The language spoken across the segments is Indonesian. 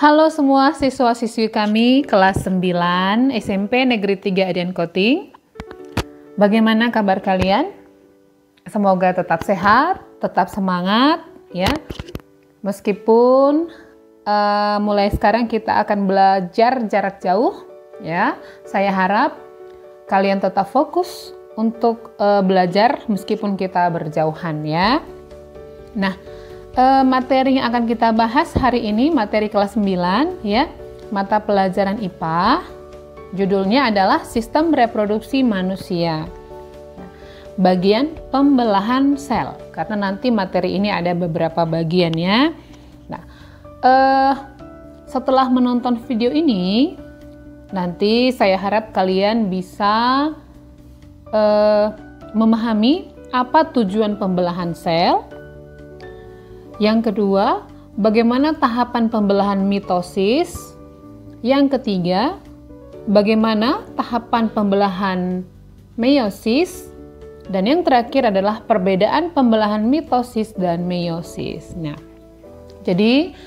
Halo semua siswa-siswi kami kelas 9 SMP Negeri 3 Adian Koting. Bagaimana kabar kalian? Semoga tetap sehat, tetap semangat ya. Meskipun mulai sekarang kita akan belajar jarak jauh ya. Saya harap kalian tetap fokus untuk belajar meskipun kita berjauhan ya. Nah, materi yang akan kita bahas hari ini materi kelas 9 ya, mata pelajaran IPA. Judulnya adalah Sistem Reproduksi Manusia. Bagian pembelahan sel. Karena nanti materi ini ada beberapa bagian ya. Nah, setelah menonton video ini, nanti saya harap kalian bisa memahami apa tujuan pembelahan sel. Yang kedua, bagaimana tahapan pembelahan mitosis. Yang ketiga, bagaimana tahapan pembelahan meiosis. Dan yang terakhir adalah perbedaan pembelahan mitosis dan meiosis. Nah, jadi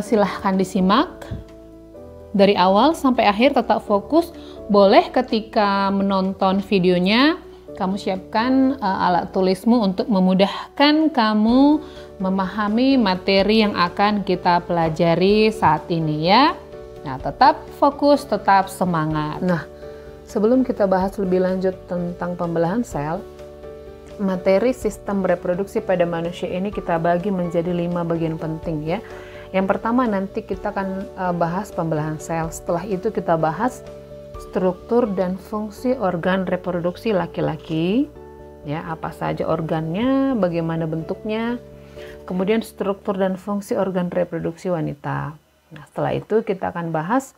silahkan disimak dari awal sampai akhir, tetap fokus. Boleh ketika menonton videonya kamu siapkan alat tulismu untuk memudahkan kamu memahami materi yang akan kita pelajari saat ini ya. Nah, tetap fokus, tetap semangat. Nah, sebelum kita bahas lebih lanjut tentang pembelahan sel, materi sistem reproduksi pada manusia ini kita bagi menjadi 5 bagian penting ya. Yang pertama nanti kita akan bahas pembelahan sel. Setelah itu kita bahas struktur dan fungsi organ reproduksi laki-laki ya, apa saja organnya, bagaimana bentuknya. Kemudian struktur dan fungsi organ reproduksi wanita. Nah, setelah itu kita akan bahas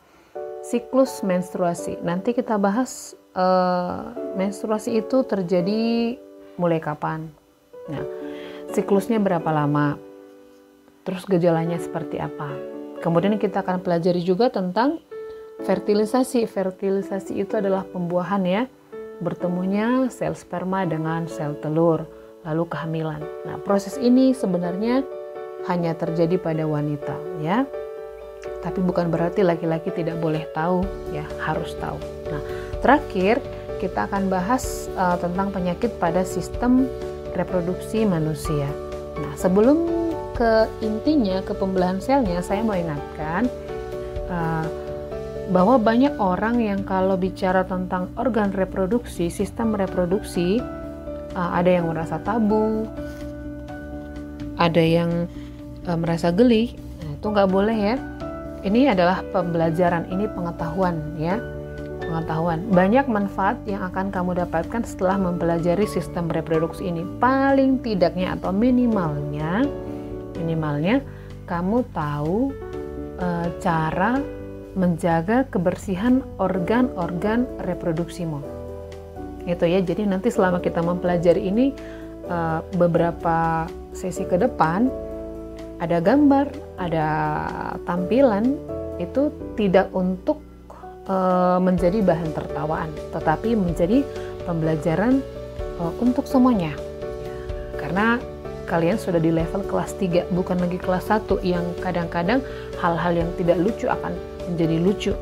siklus menstruasi. Nanti kita bahas menstruasi itu terjadi mulai kapan. Nah, siklusnya berapa lama? Terus gejalanya seperti apa? Kemudian kita akan pelajari juga tentang fertilisasi. Fertilisasi itu adalah pembuahan ya, bertemunya sel sperma dengan sel telur, lalu kehamilan. Nah, proses ini sebenarnya hanya terjadi pada wanita ya. Tapi bukan berarti laki-laki tidak boleh tahu ya, harus tahu. Nah, terakhir kita akan bahas tentang penyakit pada sistem reproduksi manusia. Nah, sebelum ke intinya, ke pembelahan selnya, saya mau ingatkan bahwa banyak orang yang kalau bicara tentang organ reproduksi, sistem reproduksi, ada yang merasa tabu, ada yang merasa geli. Nah, itu nggak boleh ya. Ini adalah pembelajaran, ini pengetahuan ya, pengetahuan. Banyak manfaat yang akan kamu dapatkan setelah mempelajari sistem reproduksi ini. Paling tidaknya atau minimalnya kamu tahu cara menjaga kebersihan organ-organ reproduksimu. Itu ya. Jadi nanti selama kita mempelajari ini beberapa sesi ke depan ada gambar, ada tampilan, itu tidak untuk menjadi bahan tertawaan, tetapi menjadi pembelajaran untuk semuanya. Karena kalian sudah di level kelas 3, bukan lagi kelas 1 yang kadang-kadang hal-hal yang tidak lucu akan menjadi lucu.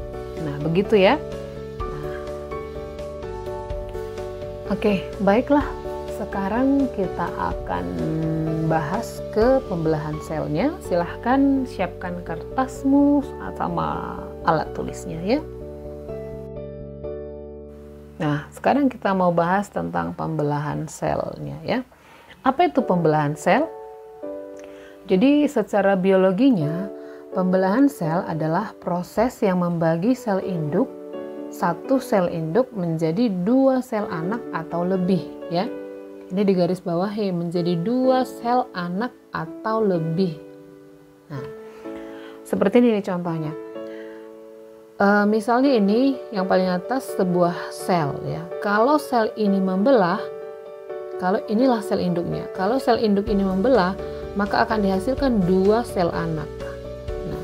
Nah, begitu ya. Oke, baiklah. Sekarang kita akan bahas ke pembelahan selnya. Silahkan siapkan kertasmu sama alat tulisnya ya. Nah, sekarang kita mau bahas tentang pembelahan selnya ya. Apa itu pembelahan sel? Jadi secara biologinya, pembelahan sel adalah proses yang membagi sel induk, satu sel induk menjadi 2 sel anak atau lebih ya. Ini digaris bawahi, menjadi 2 sel anak atau lebih. Nah, seperti ini contohnya. Misalnya ini yang paling atas sebuah sel ya. Kalau sel ini membelah, kalau inilah sel induknya. Kalau sel induk ini membelah, maka akan dihasilkan 2 sel anak. Nah,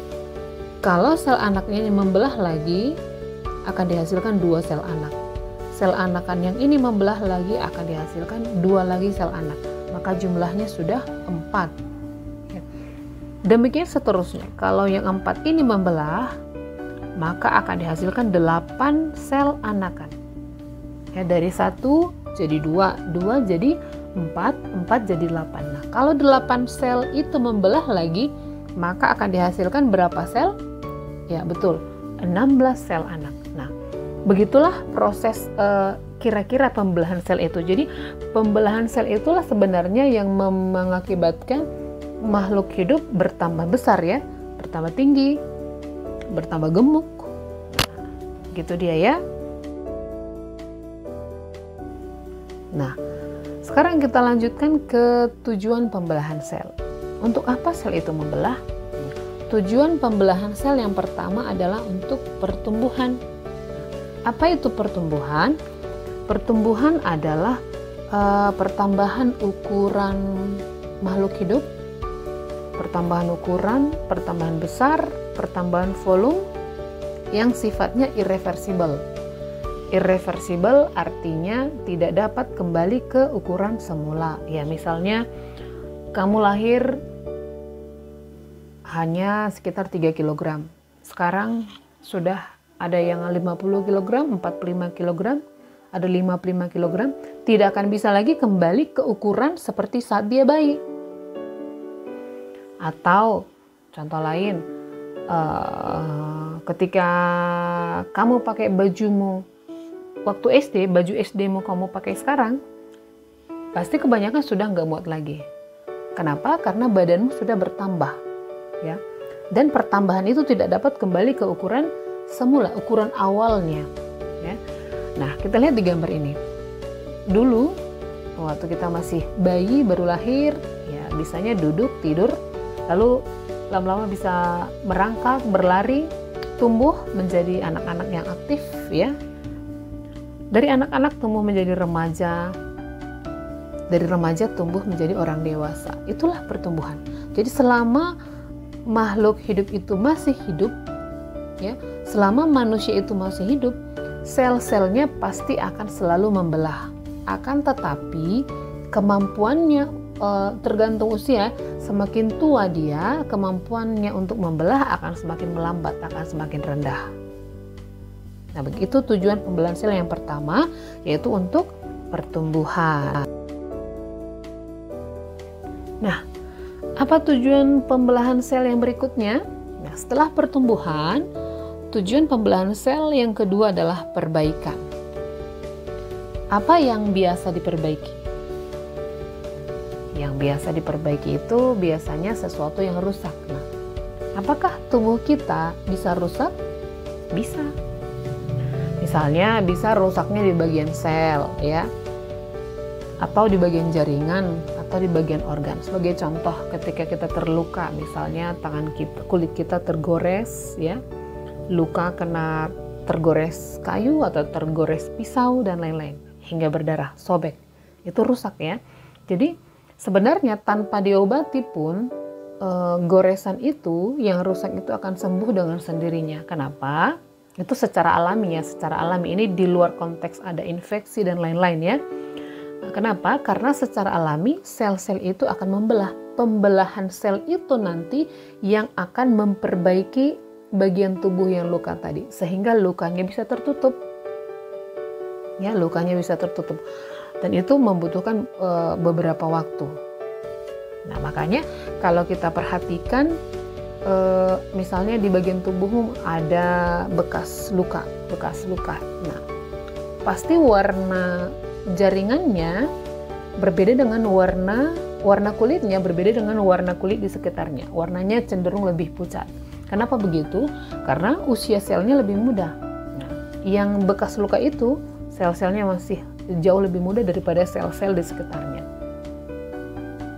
kalau sel anaknya ini membelah lagi, akan dihasilkan 2 sel anak. Sel anakan yang ini membelah lagi akan dihasilkan 2 lagi sel anak. Maka jumlahnya sudah 4. Demikian seterusnya. Kalau yang 4 ini membelah, maka akan dihasilkan 8 sel anakan. Ya, dari 1 jadi 2, 2 jadi 4, 4 jadi 8. Nah, kalau 8 sel itu membelah lagi, maka akan dihasilkan berapa sel? Ya, betul, 16 sel anak. Nah, begitulah proses kira-kira pembelahan sel itu. Jadi, pembelahan sel itulah sebenarnya yang mengakibatkan makhluk hidup bertambah besar ya, bertambah tinggi, bertambah gemuk. Gitu dia ya. Nah, sekarang kita lanjutkan ke tujuan pembelahan sel. Untuk apa sel itu membelah? Tujuan pembelahan sel yang pertama adalah untuk pertumbuhan. Apa itu pertumbuhan? Pertumbuhan adalah pertambahan ukuran makhluk hidup, pertambahan ukuran, pertambahan besar, pertambahan volume yang sifatnya irreversible. Irreversible artinya tidak dapat kembali ke ukuran semula. Ya, misalnya kamu lahir hanya sekitar 3 kg. Sekarang sudah ada yang 50 kg, 45 kg, ada 55 kg. Tidak akan bisa lagi kembali ke ukuran seperti saat dia bayi. Atau contoh lain, ketika kamu pakai bajumu waktu SD, baju SD-mu kamu pakai sekarang, pasti kebanyakan sudah nggak muat lagi. Kenapa? Karena badanmu sudah bertambah, ya. Dan pertambahan itu tidak dapat kembali ke ukuran semula, ukuran awalnya, ya. Nah, kita lihat di gambar ini. Dulu, waktu kita masih bayi baru lahir, ya bisanya duduk, tidur, lalu lama-lama bisa merangkak, berlari, tumbuh menjadi anak-anak yang aktif, ya. Dari anak-anak tumbuh menjadi remaja, dari remaja tumbuh menjadi orang dewasa. Itulah pertumbuhan. Jadi selama makhluk hidup itu masih hidup, ya, selama manusia itu masih hidup, sel-selnya pasti akan selalu membelah. Akan tetapi kemampuannya tergantung usia. Semakin tua dia, kemampuannya untuk membelah akan semakin melambat, akan semakin rendah. Nah, begitu tujuan pembelahan sel yang pertama, yaitu untuk pertumbuhan. Nah, apa tujuan pembelahan sel yang berikutnya? Nah, setelah pertumbuhan, tujuan pembelahan sel yang kedua adalah perbaikan. Apa yang biasa diperbaiki? Yang biasa diperbaiki itu biasanya sesuatu yang rusak. Nah, apakah tubuh kita bisa rusak? Bisa. Misalnya bisa rusaknya di bagian sel, ya, atau di bagian jaringan, atau di bagian organ. Sebagai contoh, ketika kita terluka, misalnya tangan kita, kulit kita tergores, ya, luka kena tergores kayu atau tergores pisau dan lain-lain, hingga berdarah, sobek, itu rusak ya. Jadi sebenarnya tanpa diobati pun goresan itu yang rusak itu akan sembuh dengan sendirinya. Kenapa? Itu secara alami ya, secara alami. Ini di luar konteks ada infeksi dan lain-lain ya. Kenapa? Karena secara alami sel-sel itu akan membelah. Pembelahan sel itu nanti yang akan memperbaiki bagian tubuh yang luka tadi, sehingga lukanya bisa tertutup. Ya, lukanya bisa tertutup. Dan itu membutuhkan beberapa waktu. Nah, makanya kalau kita perhatikan, misalnya di bagian tubuhmu ada bekas luka. Nah, pasti warna jaringannya berbeda dengan warna kulitnya berbeda dengan warna kulit di sekitarnya. Warnanya cenderung lebih pucat. Kenapa begitu? Karena usia selnya lebih muda. Nah, yang bekas luka itu sel-selnya masih jauh lebih muda daripada sel-sel di sekitarnya.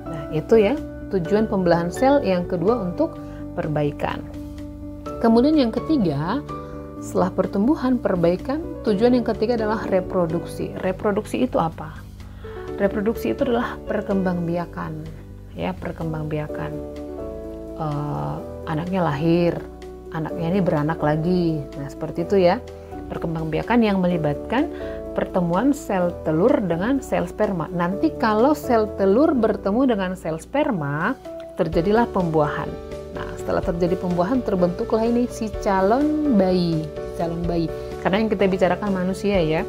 Nah, itu ya tujuan pembelahan sel yang kedua, untuk perbaikan. Kemudian yang ketiga, setelah pertumbuhan, perbaikan, tujuan yang ketiga adalah reproduksi. Reproduksi itu apa? Reproduksi itu adalah perkembangbiakan, ya, perkembangbiakan. Anaknya lahir, anaknya ini beranak lagi. Nah, seperti itu ya. Perkembangbiakan yang melibatkan pertemuan sel telur dengan sel sperma. Nanti kalau sel telur bertemu dengan sel sperma, terjadilah pembuahan. Nah, setelah terjadi pembuahan terbentuklah ini si calon bayi. Karena yang kita bicarakan manusia ya.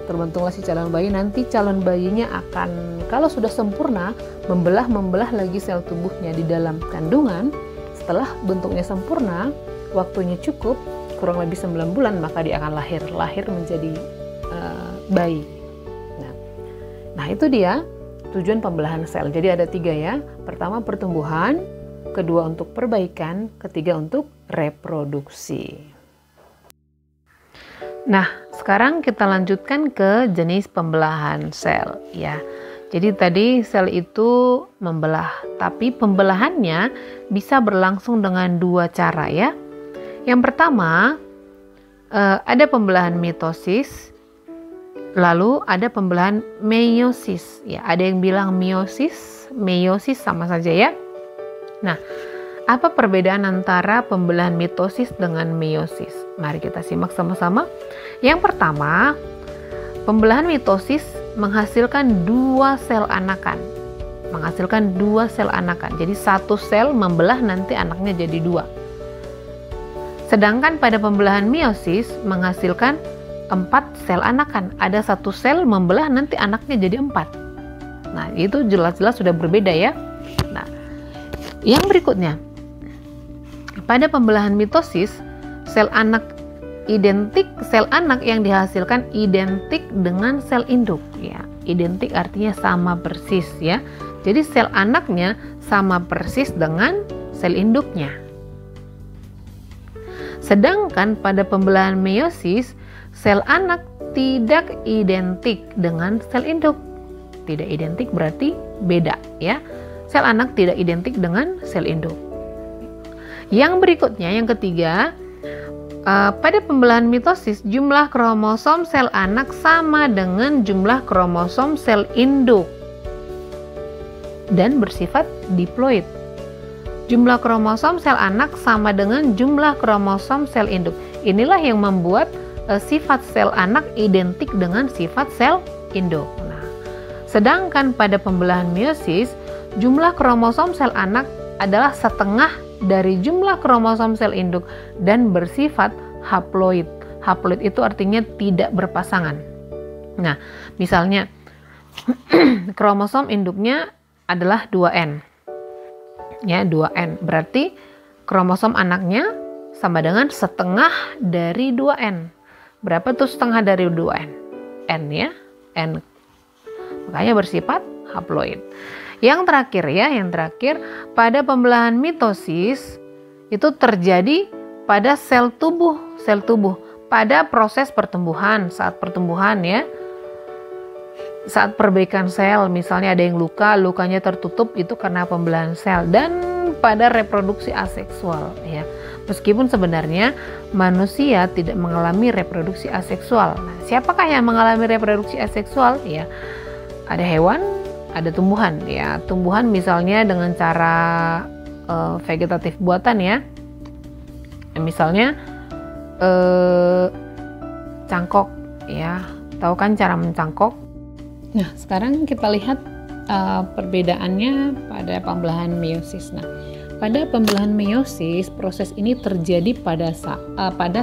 Terbentuklah si calon bayi, nanti calon bayinya akan kalau sudah sempurna membelah lagi sel tubuhnya di dalam kandungan. Setelah bentuknya sempurna, waktunya cukup, kurang lebih 9 bulan, maka dia akan lahir menjadi bayi. Nah, itu dia tujuan pembelahan sel. Jadi ada 3 ya. Pertama pertumbuhan, kedua untuk perbaikan, ketiga untuk reproduksi. Nah, sekarang kita lanjutkan ke jenis pembelahan sel ya. Jadi tadi sel itu membelah, tapi pembelahannya bisa berlangsung dengan 2 cara ya. Yang pertama, ada pembelahan mitosis, lalu ada pembelahan meiosis. Ya, ada yang bilang meiosis sama saja ya. Nah, apa perbedaan antara pembelahan mitosis dengan meiosis? Mari kita simak sama-sama. Yang pertama, pembelahan mitosis menghasilkan 2 sel anakan. Jadi 1 sel membelah, nanti anaknya jadi 2. Sedangkan pada pembelahan meiosis menghasilkan 4 sel anakan. Ada 1 sel membelah, nanti anaknya jadi 4. Nah, itu jelas-jelas sudah berbeda ya. Nah, yang berikutnya, pada pembelahan mitosis, sel anak yang dihasilkan identik dengan sel induk ya. Identik artinya sama persis ya. Jadi sel anaknya sama persis dengan sel induknya. Sedangkan pada pembelahan meiosis, sel anak tidak identik dengan sel induk. Tidak identik berarti beda ya. Sel anak tidak identik dengan sel induk. Yang berikutnya, yang ketiga, pada pembelahan mitosis jumlah kromosom sel anak sama dengan jumlah kromosom sel induk dan bersifat diploid. Jumlah kromosom sel anak sama dengan jumlah kromosom sel induk. Inilah yang membuat sifat sel anak identik dengan sifat sel induk. Nah, sedangkan pada pembelahan meiosis, jumlah kromosom sel anak adalah setengah dari jumlah kromosom sel induk dan bersifat haploid. Haploid itu artinya tidak berpasangan. Nah, misalnya kromosom induknya adalah 2N. Ya, 2N. Berarti kromosom anaknya sama dengan setengah dari 2N. Berapa tuh setengah dari 2N? N ya, N. Makanya bersifat haploid. Yang terakhir, pada pembelahan mitosis itu terjadi pada sel tubuh, pada proses pertumbuhan, saat pertumbuhan ya. Saat perbaikan sel, misalnya ada yang lukanya tertutup, itu karena pembelahan sel, dan pada reproduksi aseksual ya. Meskipun sebenarnya manusia tidak mengalami reproduksi aseksual. Nah, siapakah yang mengalami reproduksi aseksual? Ya, ada hewan, ada tumbuhan ya. Tumbuhan misalnya dengan cara vegetatif buatan ya. Misalnya cangkok ya. Tahu kan cara mencangkok? Nah, sekarang kita lihat perbedaannya pada pembelahan meiosis. Nah, pada pembelahan meiosis, proses ini terjadi pada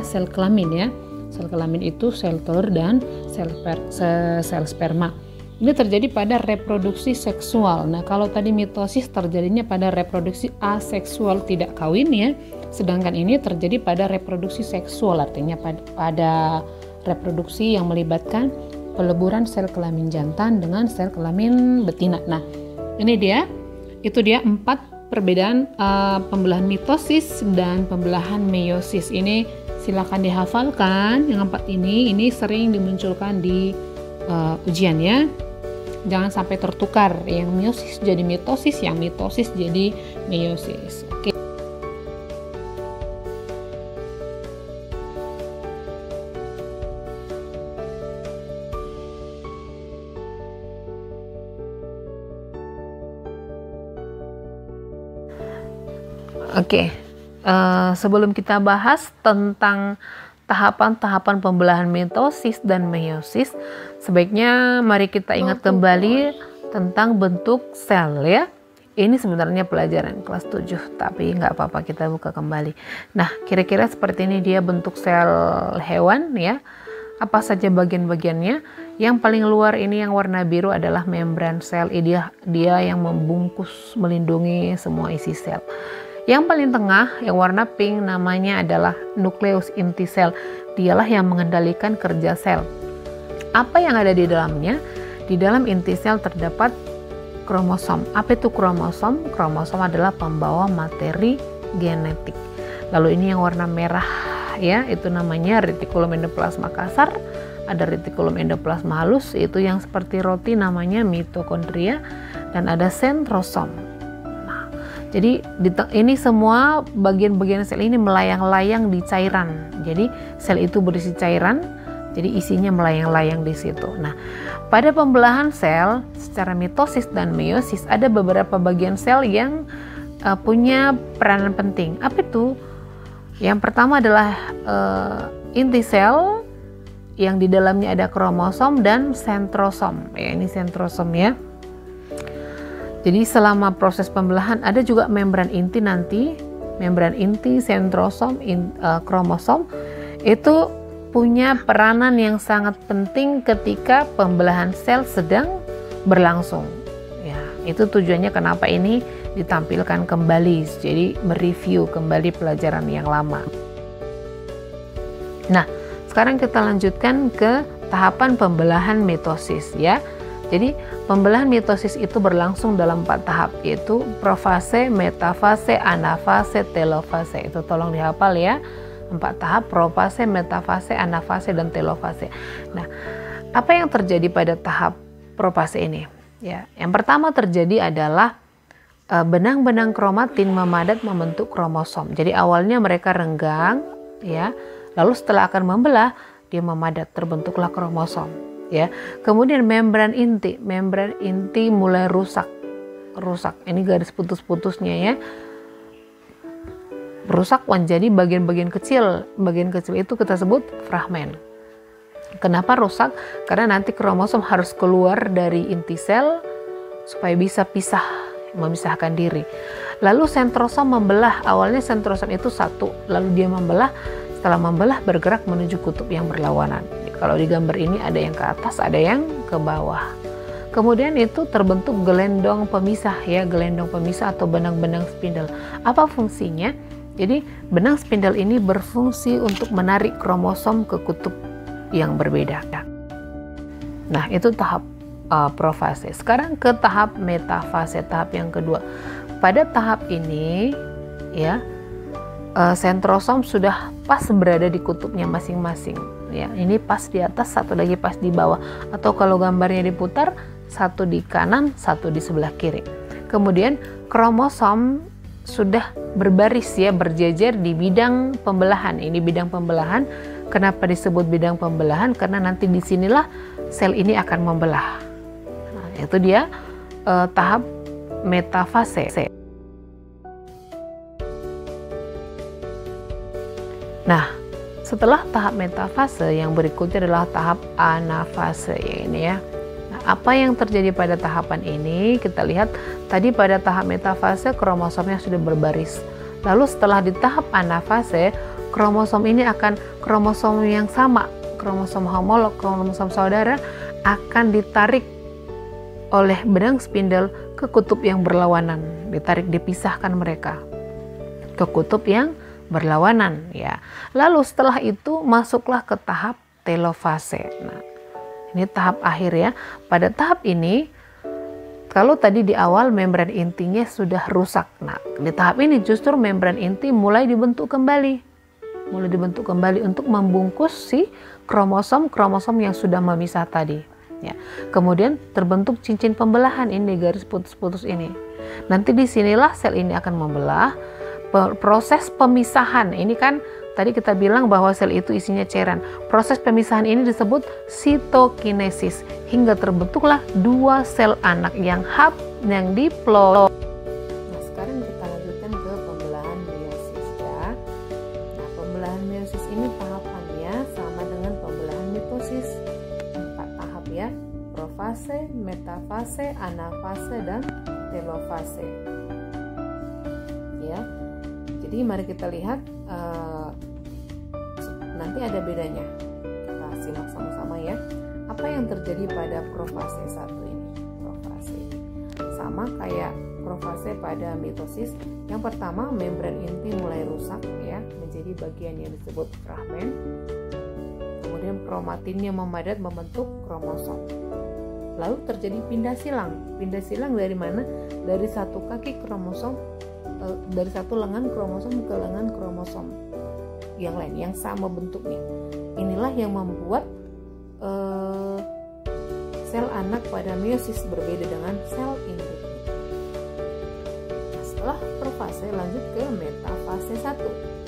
sel kelamin ya. Sel kelamin itu sel telur dan sel sperma. Ini terjadi pada reproduksi seksual. Nah, kalau tadi mitosis terjadinya pada reproduksi aseksual, tidak kawin ya. Sedangkan ini terjadi pada reproduksi seksual, artinya pada reproduksi yang melibatkan peleburan sel kelamin jantan dengan sel kelamin betina. Nah, itu dia 4 perbedaan pembelahan mitosis dan pembelahan meiosis. Ini silakan dihafalkan. Yang 4 ini sering dimunculkan di ujian ya. Jangan sampai tertukar, yang meiosis jadi mitosis, yang mitosis jadi meiosis. Oke. Sebelum kita bahas tentang tahapan-tahapan pembelahan mitosis dan meiosis, sebaiknya mari kita ingat kembali tentang bentuk sel ya. Ini sebenarnya pelajaran kelas 7, tapi nggak apa-apa, kita buka kembali. Nah, kira-kira seperti ini dia bentuk sel hewan ya. Apa saja bagian-bagiannya? Yang paling luar ini yang warna biru adalah membran sel. Dia yang membungkus, melindungi semua isi sel. Yang paling tengah yang warna pink namanya adalah nukleus inti sel. Dialah yang mengendalikan kerja sel. Apa yang ada di dalamnya? Di dalam inti sel terdapat kromosom. Apa itu kromosom? Kromosom adalah pembawa materi genetik. Lalu ini yang warna merah ya, itu namanya retikulum endoplasma kasar. Ada retikulum endoplasma halus, itu yang seperti roti namanya mitokondria, dan ada sentrosom. Nah, jadi ini semua bagian-bagian sel ini melayang-layang di cairan. Jadi sel itu berisi cairan, jadi isinya melayang-layang di situ. Nah, pada pembelahan sel secara mitosis dan meiosis ada beberapa bagian sel yang punya peranan penting. Apa itu? Yang pertama adalah inti sel yang di dalamnya ada kromosom dan sentrosom. Ya, ini sentrosom ya. Jadi selama proses pembelahan ada juga membran inti nanti, membran inti, sentrosom, kromosom itu punya peranan yang sangat penting ketika pembelahan sel sedang berlangsung. Ya, itu tujuannya kenapa ini ditampilkan kembali. Jadi mereview kembali pelajaran yang lama. Nah, sekarang kita lanjutkan ke tahapan pembelahan mitosis ya. Jadi pembelahan mitosis itu berlangsung dalam 4 tahap, yaitu profase, metafase, anafase, telofase. Itu tolong dihafal ya. 4 tahap: profase, metafase, anafase, dan telofase. Nah, apa yang terjadi pada tahap profase ini? Ya, yang pertama terjadi adalah benang-benang kromatin memadat membentuk kromosom. Jadi awalnya mereka renggang, ya. Lalu setelah akan membelah, dia memadat, terbentuklah kromosom. Ya, kemudian membran inti mulai rusak. Ini garis putus-putusnya ya. Rusak menjadi bagian-bagian kecil. Bagian kecil itu kita sebut fragmen. Kenapa rusak? Karena nanti kromosom harus keluar dari inti sel supaya bisa memisahkan diri. Lalu sentrosom membelah. Awalnya sentrosom itu satu, lalu dia membelah. Setelah membelah bergerak menuju kutub yang berlawanan. Kalau di gambar ini ada yang ke atas, ada yang ke bawah. Kemudian itu terbentuk gelendong pemisah ya, gelendong pemisah atau benang-benang spindel. Apa fungsinya? Jadi benang spindel ini berfungsi untuk menarik kromosom ke kutub yang berbeda. Nah, itu tahap profase. Sekarang ke tahap metafase, tahap yang kedua. Pada tahap ini ya, sentrosom sudah pas berada di kutubnya masing-masing. Ya, ini pas di atas, satu lagi pas di bawah. Atau kalau gambarnya diputar, satu di kanan, satu di sebelah kiri. Kemudian kromosom sudah berbaris ya, berjejer di bidang pembelahan. Ini bidang pembelahan. Kenapa disebut bidang pembelahan? Karena nanti disinilah sel ini akan membelah. Nah, itu dia tahap metafase. Nah, setelah tahap metafase yang berikutnya adalah tahap anafase ya, ini ya. Apa yang terjadi pada tahapan ini? Kita lihat tadi pada tahap metafase kromosomnya sudah berbaris. Lalu setelah di tahap anafase, kromosom ini akan kromosom yang sama, kromosom homolog, kromosom saudara akan ditarik oleh benang spindel ke kutub yang berlawanan, ditarik, dipisahkan mereka ke kutub yang berlawanan ya. Lalu setelah itu masuklah ke tahap telofase. Nah, ini tahap akhir ya. Pada tahap ini, kalau tadi di awal membran intinya sudah rusak. Nah, di tahap ini justru membran inti mulai dibentuk kembali. Untuk membungkus si kromosom yang sudah memisah tadi. Ya. Kemudian terbentuk cincin pembelahan ini, garis putus-putus ini. Nanti disinilah sel ini akan membelah. Proses pemisahan ini kan tadi kita bilang bahwa sel itu isinya cairan. Proses pemisahan ini disebut sitokinesis hingga terbentuklah 2 sel anak yang diploid. Nah, sekarang kita lanjutkan ke pembelahan meiosis ya. Nah, pembelahan meiosis ini tahapannya sama dengan pembelahan mitosis. 4 tahap ya. Profase, metafase, anafase, dan telofase. Ya, jadi mari kita lihat nanti ada bedanya. Kita simak sama-sama ya. Apa yang terjadi pada profase 1 ini? Profase sama kayak profase pada mitosis. Yang pertama, membran inti mulai rusak ya, menjadi bagian yang disebut fragmen. Kemudian kromatinnya memadat membentuk kromosom. Lalu terjadi pindah silang. Pindah silang dari mana? Dari satu kaki kromosom, dari satu lengan kromosom ke lengan kromosom yang lain yang sama bentuknya. Inilah yang membuat sel anak pada meiosis berbeda dengan sel induk. Nah, setelah profase lanjut ke metafase 1.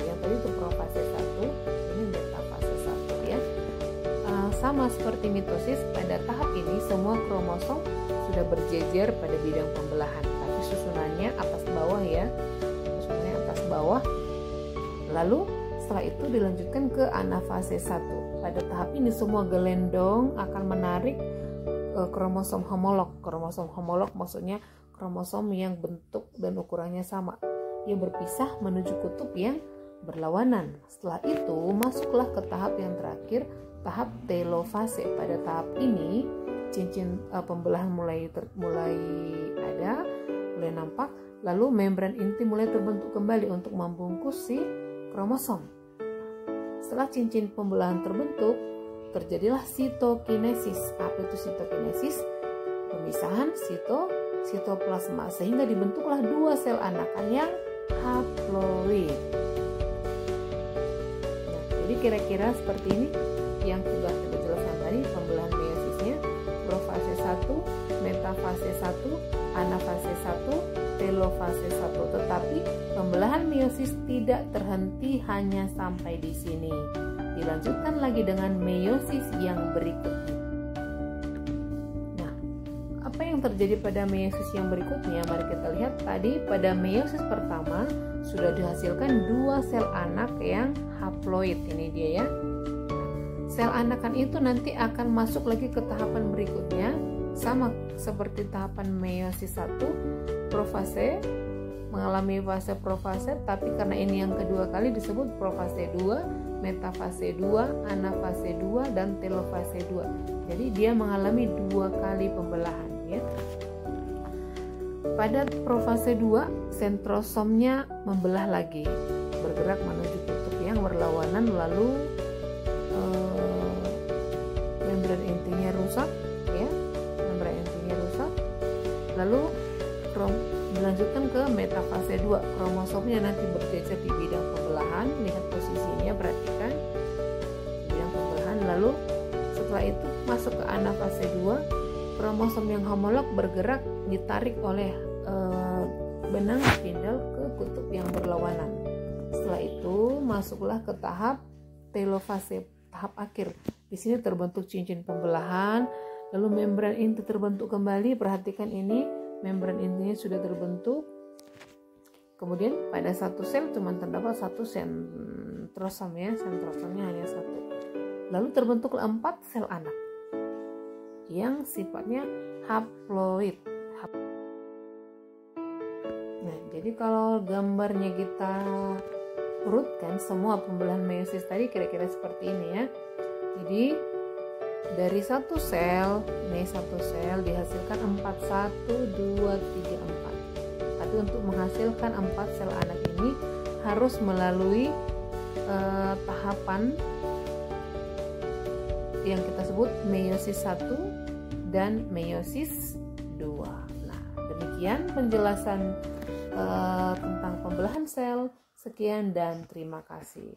Yang tadi itu profase 1, ini metafase 1 ya. Sama seperti mitosis, pada tahap ini semua kromosom sudah berjejer pada bidang pembelahan, tapi susunannya atas bawah ya. Susunannya atas bawah. Lalu setelah itu dilanjutkan ke anafase 1. Pada tahap ini semua gelendong akan menarik kromosom homolog. Kromosom homolog maksudnya kromosom yang bentuk dan ukurannya sama, yang berpisah menuju kutub yang berlawanan. Setelah itu masuklah ke tahap yang terakhir, tahap telofase. Pada tahap ini cincin pembelahan mulai ada, mulai nampak, lalu membran inti mulai terbentuk kembali untuk membungkus si kromosom. Setelah cincin pembelahan terbentuk, terjadilah sitokinesis. Apa itu sitokinesis? Pemisahan sitoplasma, sehingga dibentuklah dua sel anakan yang haploid. Nah, jadi kira-kira seperti ini yang sudah kita jelaskan tadi, pembelahan meiosisnya, profase 1, metafase 1, anafase 1, telofase 1. Tetapi pembelahan meiosis tidak terhenti hanya sampai di sini. Dilanjutkan lagi dengan meiosis yang berikutnya. Nah, apa yang terjadi pada meiosis yang berikutnya? Mari kita lihat. Tadi pada meiosis pertama sudah dihasilkan dua sel anak yang haploid. Ini dia ya. Sel anakan itu nanti akan masuk lagi ke tahapan berikutnya, sama seperti tahapan meiosis 1, profase, mengalami fase profase, tapi karena ini yang kedua kali disebut profase 2, metafase 2, anafase 2, dan telofase 2. Jadi dia mengalami dua kali pembelahan ya. Pada profase 2, sentrosomnya membelah lagi, bergerak menuju kutub yang berlawanan, lalu membran intinya rusak ya, membran intinya rusak. Lalu dilanjutkan ke metafase 2, kromosomnya nanti berjejer di bidang pembelahan. Lihat posisinya, perhatikan bidang pembelahan. Lalu setelah itu masuk ke anafase 2, kromosom yang homolog bergerak ditarik oleh benang spindle ke kutub yang berlawanan. Setelah itu masuklah ke tahap telofase, tahap akhir. Di sini terbentuk cincin pembelahan, lalu membran inti terbentuk kembali. Perhatikan ini, membran intinya sudah terbentuk. Kemudian pada satu sel cuma terdapat satu sentrosom ya, sentrosomnya hanya satu. Lalu terbentuklah 4 sel anak yang sifatnya haploid. Nah, jadi kalau gambarnya kita urutkan semua pembelahan meiosis tadi kira-kira seperti ini ya. Jadi dari satu sel, nih satu sel dihasilkan 4, 1, 2, 3, 4. Tapi untuk menghasilkan 4 sel anak ini harus melalui tahapan yang kita sebut meiosis 1 dan meiosis 2. Nah, demikian penjelasan tentang pembelahan sel. Sekian dan terima kasih.